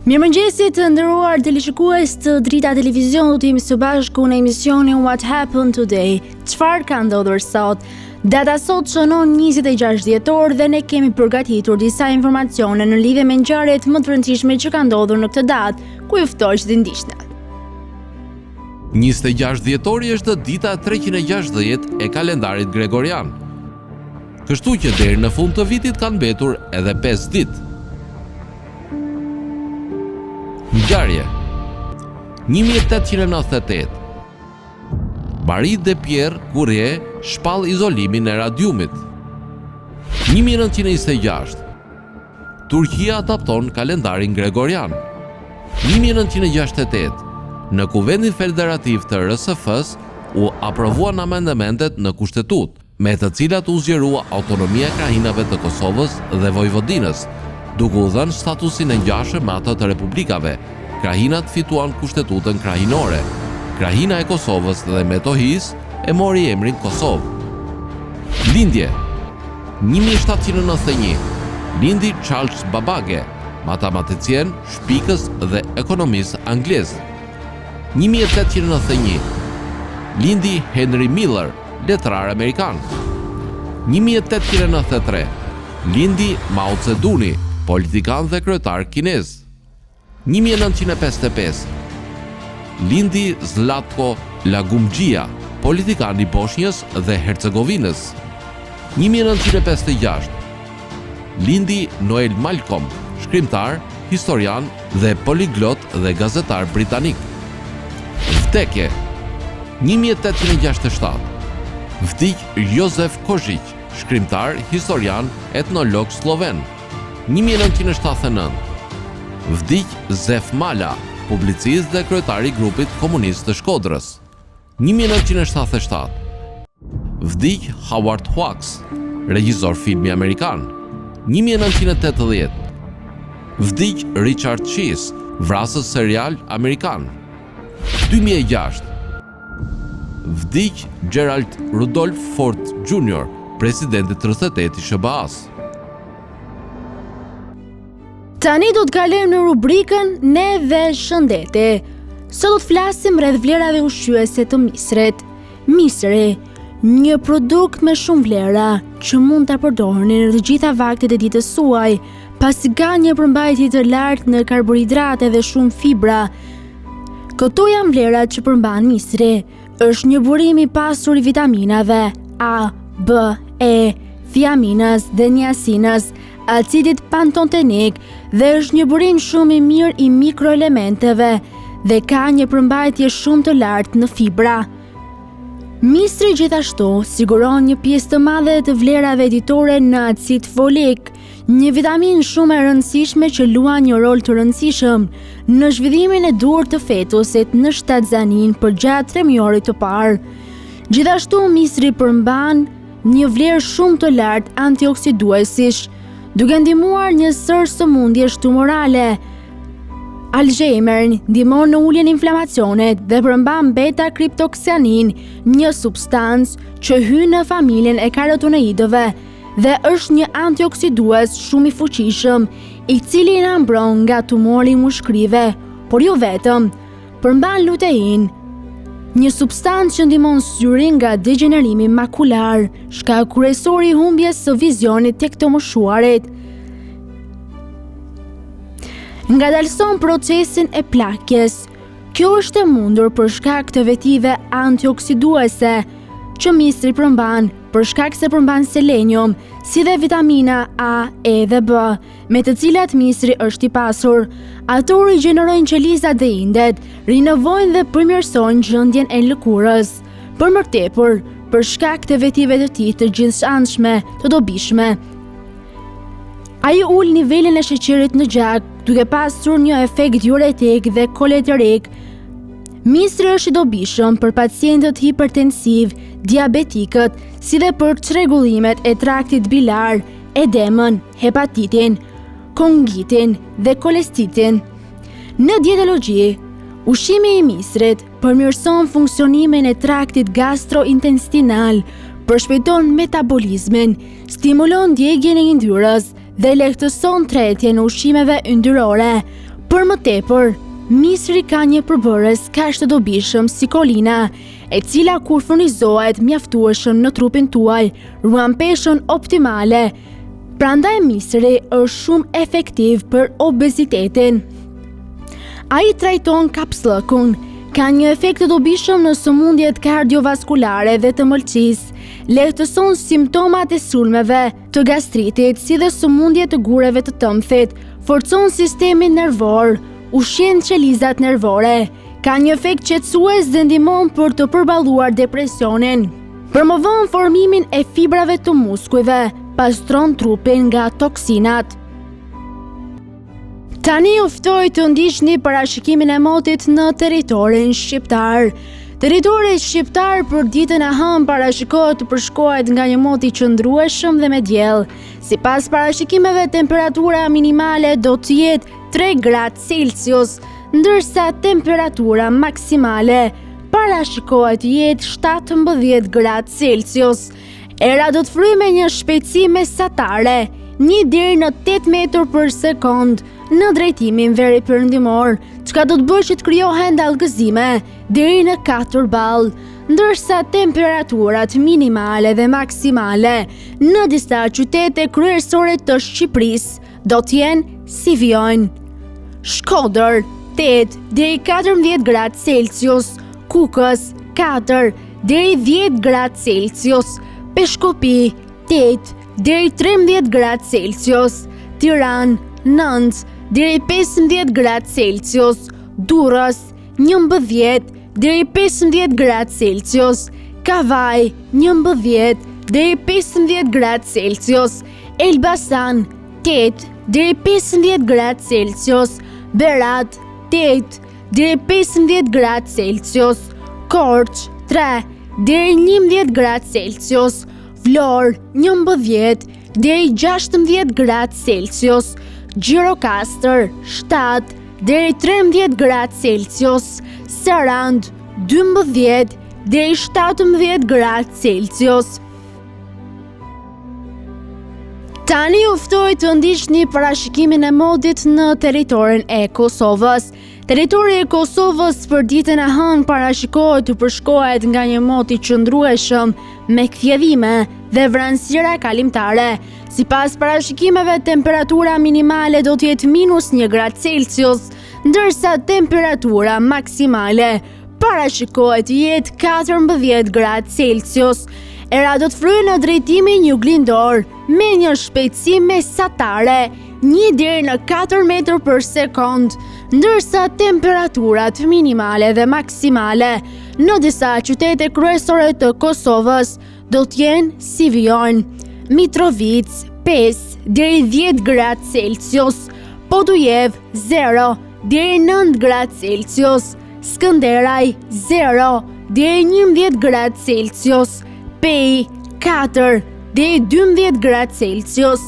Mirëmëngjesit të nderuar teleshikues të Drita Televizion, do të jemi së bashku në emisionin What Happened Today. Çfarë ka ndodhur sot? Data sot shënon 26 dhjetor dhe ne kemi përgatitur disa informacione në lidhje me ngjarjet më të rëndësishme që kanë ndodhur në këtë datë, ku ju ftoj që të ndiqni. 26 dhjetori është dita 360 e kalendarit gregorian. Kështu që deri në fund të vitit kanë mbetur edhe 5 ditë. Ngjarje 1898. Marie de Pierre Curie shpall izolimin e radiumit. 1926. Turqia adapton kalendarin gregorian. 1968. Në Kuvendin Federativ të RSF-s u aprovuan amendamentet në kushtetut, me të cilat u zgjerua autonomia e krahinave të Kosovës dhe Vojvodinës, duke u dhënë statusin e ngjashëm me atë të republikave. Krahinat fituan kushtetutën krahinore. Krahina e Kosovës dhe Metohis e mori emrin Kosovë. Lindje 1791. Lindi Charles Babbage, matematicien, shpikës dhe ekonomist anglez. 1891. Lindi Henry Miller, letrar amerikan. 1893. Lindi Mao Zedong, politikan dhe kryetar kinez. 1955. Lindi Zlatko Lagumgjia, politikan i Bosnjës dhe Hercegovinës. 1956. Lindi Noel Malcolm, shkrimtar, historian dhe poliglot dhe gazetar britanik. Vdekje 1867. Vdik Jozef Košić, shkrimtar, historian, etnolog sloven. 1979. Vdik Zef Mala, publicist dhe kryetari i grupit komunist të Shkodrës. 1977. Vdik Howard Hawks, regjisor filmi amerikan. 1980. Vdik Richard Chase, vrasës serial amerikan. 2006. Vdik Gerald Rudolph Ford Jr., presidenti 38 i SBA-s. Tani do të kalojmë në rubrikën Ne dhe Shëndeti. Sot do të flasim rreth vlerave ushqyese të misrit. Misri, një produkt me shumë vlera që mund ta përdorni në të gjitha vaktet e ditës suaj, pasi ka një përmbajtje të lartë në karbohidrate dhe shumë fibra. Këto janë vlerat që përmban misri. Është një burim i pasur i vitaminave A, B, E, thiaminës dhe niasinës, acidit pantotenik, dhe është një burim shumë i mirë i mikroelementeve dhe ka një përmbajtje shumë të lartë në fibra. Misri gjithashtu siguron një pjesë të madhe të vlerave ditore në acid folik, një vitaminë shumë e rëndësishme që luan një rol të rëndësishëm në zhvillimin e duhur të fetusit në shtatzanin përgjatë 3 muajit të parë. Gjithashtu misri përmban një vlerë shumë të lartë antioksiduesish, duke ndihmuar një sër sëmundjesh tumorale. Alzheimer ndihmon në uljen e inflamacionit dhe përmban beta-kriptoksianin, një substancë që hyn në familjen e karotenoidëve dhe është një antioksidues shumë i fuqishëm, i cili na mbron nga tumori mushkrive, por jo vetëm. Përmban lutein, një substancë që ndihmon syrin nga degenerimi makular, shkak kryesor i humbjes së vizionit tek të moshuarit. Ngadalson procesin e plakjes. Kjo është e mundur për shkak të vetive antioksiduese që misri përmban, për shkak se përmban selenium, si dhe vitamina A, E dhe B, me të cilat misri është i pasur. Ato rigjenerojnë qelizat dhe indet, rinovojnë dhe përmirësojnë gjendjen e lëkurës. Për më tepër, për shkak të vetive të tij të gjithënshme, të dobishme, ai ul nivelin e sheqerit në gjak, duke pasur një efekt diuretik dhe koleterik. Misri është i dobishëm për pacientët hipertensiv, diabetikët, si dhe për çrregullimet e traktit bilar, edemën, hepatitin, kongitin dhe kolestitin. Në dietologji, ushqimi i misrit përmirëson funksionimin e traktit gastrointestinal, përshpejton metabolizmin, stimulon djegjen e yndyrës dhe lehtëson tretjen e ushqimeve yndyrore, Për më tepër, misri ka një përbërës kaq të dobishëm si kolina, e cila kur furnizohet mjaftueshëm në trupin tuaj, ruan peshën optimale. Prandaj misri është shumë efektiv për obezitetin. Ai trajton kapsllëkun, ka një efekt të dobishëm në sëmundjet kardiovaskulare dhe të mëlçisë, lehtëson simptomat e sulmeve, të gastritit, si dhe sëmundjet të gureve të tëmthit, forcon sistemin nervor, ushqen qelizat nervore, ka një efekt qetësues dhe ndihmon për të përballuar depresionin. Promovon formimin e fibrave të muskujve, pastron trupin nga toksinat. Tani ju ftoj të ndiqni parashikimin e motit në territorin shqiptar. Territori shqiptar për ditën e hënë parashikohet të përshkohet nga një mot i qëndrueshëm dhe me diell. Sipas parashikimeve, temperatura minimale do të jetë 3 gradë Celsius, ndërsa temperatura maksimale parashikohet të jetë 17 gradë Celsius. Era do të fryjë me një shpejtësi mesatare, 1 deri në 8 metër për sekond, në drejtimin veriperëndimor, çka do të bëjë që të krijohen dallgëzime deri në 4 ball, ndërsa temperaturat minimale dhe maksimale në disa qytete kryesore të Shqipërisë do të jenë si vijojnë: Shkodër 8 deri 14 gradë Celsius, Kukës 4 deri 10 gradë Celsius, Peshkopi 8 deri 13 gradë Celsius, Tiranë 9 deri 15 gradë Celsius, Durrës 11 deri 15 gradë Celsius, Kavaj 11 deri 15 gradë Celsius, Elbasan 8 deri 15 gradë Celsius, Berat 8 deri 15 gradë Celsius, Korç 3 deri 11 gradë Celsius, Vlorë 11 deri 16 gradë Celsius, Gjirokastër 7 deri 13 gradë Celsius, Sarand 12 deri 17 gradë Celsius. Tani ju ftoj të ndiqni parashikimin e modit në territorin e Kosovës. Territori i Kosovës për ditën e hënë parashikohet të përshkohet nga një mot i qëndrueshëm me kthjellime dhe vranësira kalimtare. Sipas parashikimeve, temperatura minimale do të jetë -1 gradë Celsius, ndërsa temperatura maksimale parashikohet të jetë 14 gradë Celsius. Era do të fryjë në drejtimin juglindor me një shpejtësi mesatare, 1 deri në 4 metër për sekond, ndërsa temperaturat minimale dhe maksimale në disa qytete kryesore të Kosovës do të jenë si vijojnë: Mitrovic 5 deri 10 gradë Celsius, Podujev 0 deri 9 gradë Celsius, Skënderaj 0 deri 11 gradë Celsius, Pej 4 deri 12 gradë Celsius,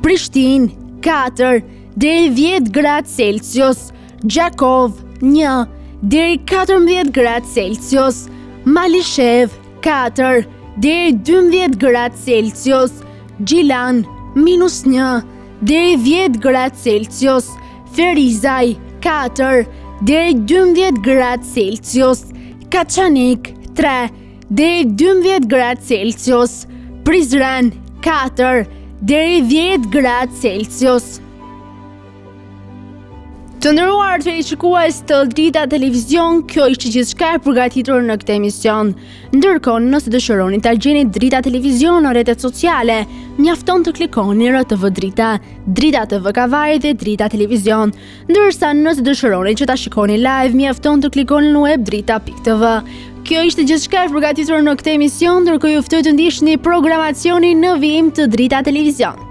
Prishtinë 4 deri 10 gradë Celsius, Gjakov 1 deri 14 gradë Celsius, Malishev 4 deri 12 gradë Celsius, Gjilan -1 deri 10 gradë Celsius, Ferizaj 4 deri 12 gradë Celsius, Kaçanik 3 deri 12 gradë Celsius, Prizren 4 deri 10 gradë Celsius. Të nderuar televizionistë të Drita Televizion, kjo ishte gjithçka e përgatitur në këtë emision. Ndërkohë, nëse dëshironi ta gjeni Drita Televizion në rrjetet sociale, mjafton të klikoni RTV Drita, Drita TV Kavari dhe Drita Televizion. Ndërsa nëse dëshironi që ta shikoni live, mjafton të klikoni në web drita.tv. Kjo ishte gjithçka e përgatitur në këtë emision, ndërkohë ju ftoj të ndiqni programacionin në vijim të Drita Televizion.